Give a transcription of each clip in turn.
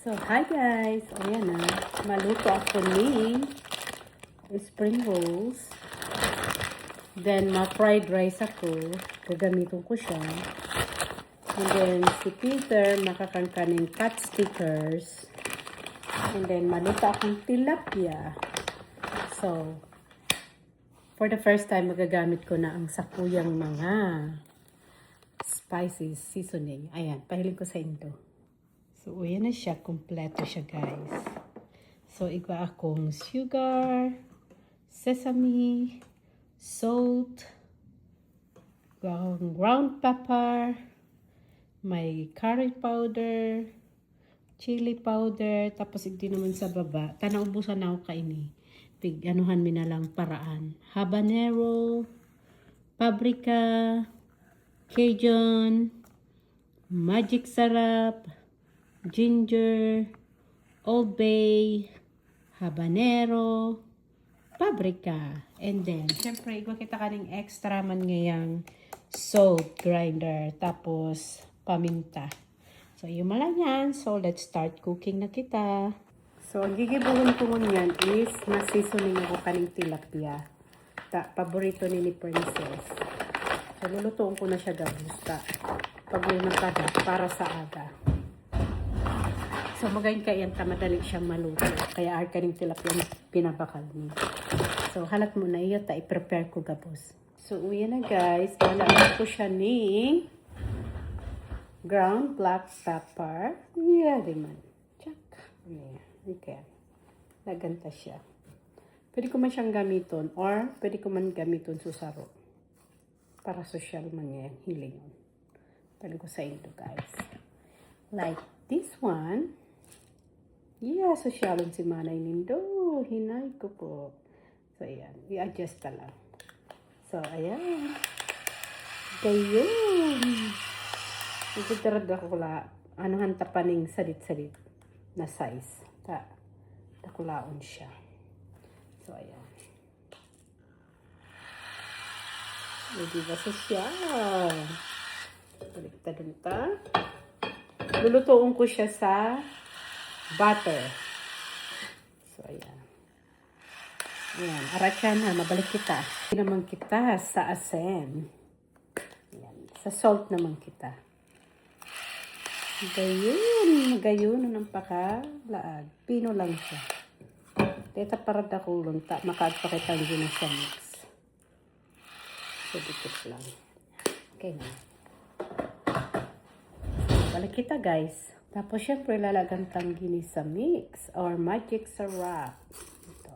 So, hi guys! Ayan na. Maluto ako ni spring rolls. Then, ma-fried rice ako. Gagamitin ko siya. And then, si Peter, makakangkaning cut stickers. And then, maluto akong tilapia. So, for the first time, magagamit ko na ang sakuyang mga spices, seasoning. Ayan, pahiling ko sa inyo. So, ayan na siya. Kompleto siya, guys. So, iba akong sugar, sesame, salt, ground pepper, may curry powder, chili powder, tapos hindi naman sa baba. Tanaubusan na ako kaini. Anuhan mi na lang paraan. Habanero, paprika, Cajun, magic sarap, ginger, Old Bay, habanero, paprika. And then, syempre, igwa kita kaning extra man ngayang salt grinder. Tapos, paminta. So, yung malang yan. So, let's start cooking na kita. So, ang gigibuhon ko ngunyan is na-seasoning ako kaning tilapia. Paborito ni Princess. So, lulutuin ko na siya gabusta. Paglumakada para sa aga. So, magayon kayan madali siyang maluto. Kaya ar kaning tilapia pinabakal mo. So, halat mo na iyo, i-prepare ko gabos. So, uyan na guys. Malagyan ko siya ni ground black pepper. Yeah, diman. Check. Yeah, okay. Laganta siya. Pwede ko man siyang gamiton or pwede ko man gamiton susaro. Para social man yan. Hilingon. Pwede ko sa inyo guys. Like this one. Yeah, sosyalon si Manay Nindo. Hinay ko po. So, ayan. I-adjust ka lang. So, ayan. Gayun. Ikutarad ako la. Anuhan tapaning salit-salit na size. Takulaon siya. So, ayan. Hindi ba sosyal? Baliktad ta. Lulutuin ko siya sa butter. So, ayan. Ayan. Aratyan na. Mabalik kita. Hindi naman kita sa asin. Ayan. Sa salt naman kita. Gayun. Gayun. Anong pakalaag. Pino lang siya. Teta parad ako lunta. Makagpakitan din sa mix. So, dikit lang. Okay na. Balik kita guys. Tapos, syempre, lalagan tanggini sa mix or magic syrup. Ito.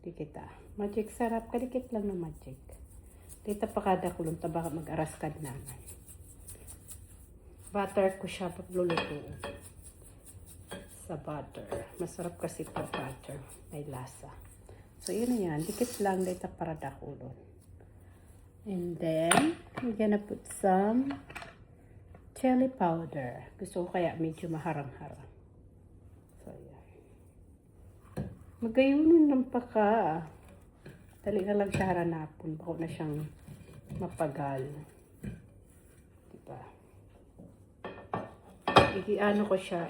Di kita. Magic syrup. Kadikit lang na magic. Dito pa kada kulong baka mag-aras ka naman. Butter ko siya paglulutuin. Sa butter. Masarap kasi pa butter. May lasa. So, yun na yan. Dikit lang. Dito para dakulon. And then, we're gonna put some chili powder. Gusto ko kaya medyo maharang-harang. So, ayan. Magayunin ng paka. Dali na lang siya haranapon. Bako na siyang mapagal. Diba? Ano ko siya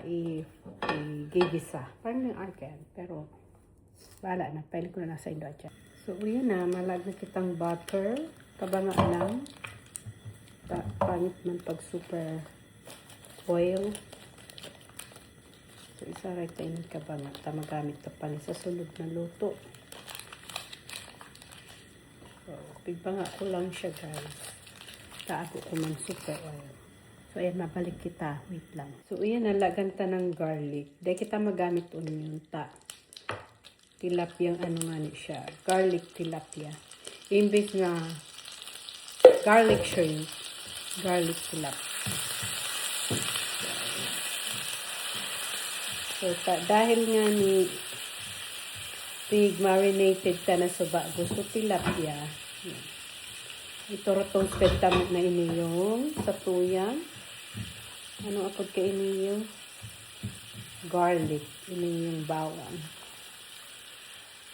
i-gigisa. Parang yung arcan. Pero, wala na. Pwede ko na nasa indo at so, yun na. Malag na kitang butter. Kabanga lang. Pangit man pag super oil. So, isa right tayo ng kabanga. Magamit ka pa sa sunod na luto. So, pigbanga ko lang siya guys. Taago ko man super oil. So, ayan, mabalik kita. Wait lang. So, ayan, nalaganta ng garlic. Dahil kita magamit yun tilapia ano nga ni siya. Garlic tilapia. Imbis na garlic shrimp. Garlic tilapia. So, dahil nga ni pig marinated ka na suba, gusto tilapia. Ito toasted tamit na iniyong satuyan. Ano apod ka iniyong? Garlic. Iniyong bawang.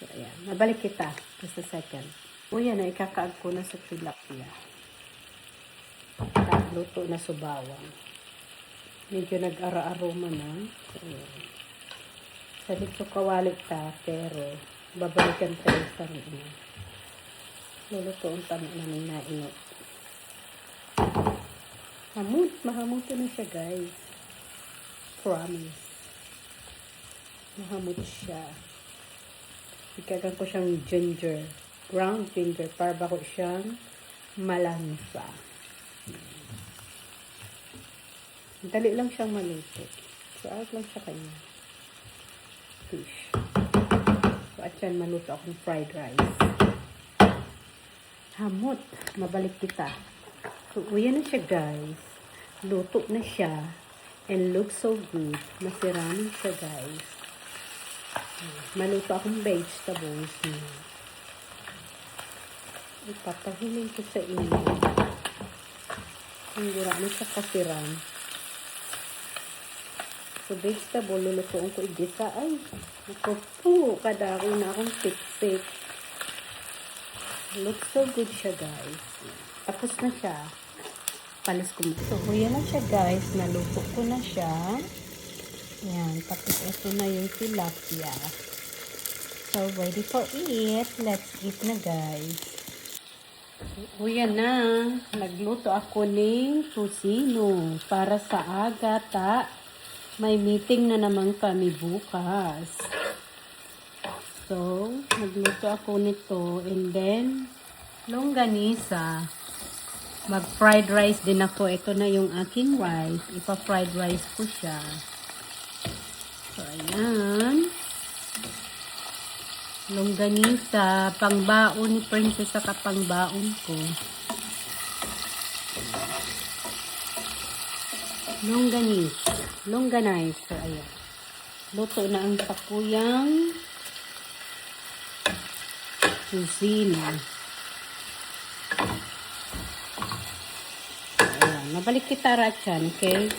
So, ayan. Nabalik kita. Just a second. O yan na, ikakaag ko na sa tilapia. Luto na sa bawang. Medyo nag-ara-aroma na. So, sa dito kawalit ta, pero babalikan tayo sa rin. Lulutuin pa namin na inot. Mahamuto na siya, guys. Promise. Mahamot siya. Ikagan ko siyang ginger. Ground ginger. Para ba ko siyang malansa. Dali lang siyang maluto. So, out lang siya kanya. Fish. So, at yan, maluto akong fried rice. Hamot. Mabalik kita. So, uyan na siya, guys. Luto na siya. And looks so good. Masiramin siya, guys. Maluto akong vegetables. Ipapahilin ko sa inyo. Hindi na siya kasiran. So, vegetable, lulutuin ko igisa. Ay, ito po, kadako na akong tik-tik. Looks so good siya, guys. Tapos na siya. Palis ko. So, yan na siya, guys. Naluto ko na siya. Yan. Tapos, ito na yung tilapia. So, ready for eat. Let's eat na, guys. So, yan na. Nagluto ako ng tusino para sa agata. May meeting na naman kami bukas. So, nagluto ako nito. And then, longganisa. Mag-fried rice din ako. Ito na yung aking rice. Ipa-fried rice ko siya. So, ayan. Longganisa. Pangbaon ni Princess sa kapangbaon ko. Longganise. So, ayan. Luto na ang sakuyang tusino. Ayan. Mabalik kita rachan, okay?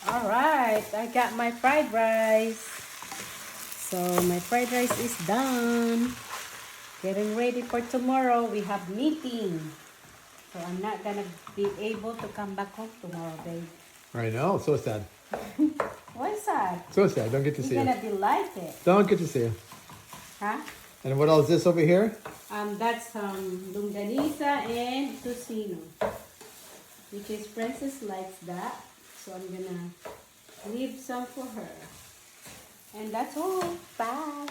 Alright. I got my fried rice. So, my fried rice is done. Getting ready for tomorrow. We have meeting. So, I'm not gonna be able to come back home tomorrow, babe. I know, so sad. Why sad? So sad, don't get to see You're you. gonna be like it. Don't get to see you. Huh? And what else is this over here? That's longganisa and tusino. Which is Princess likes that. So, I'm gonna leave some for her. And that's all. Bye.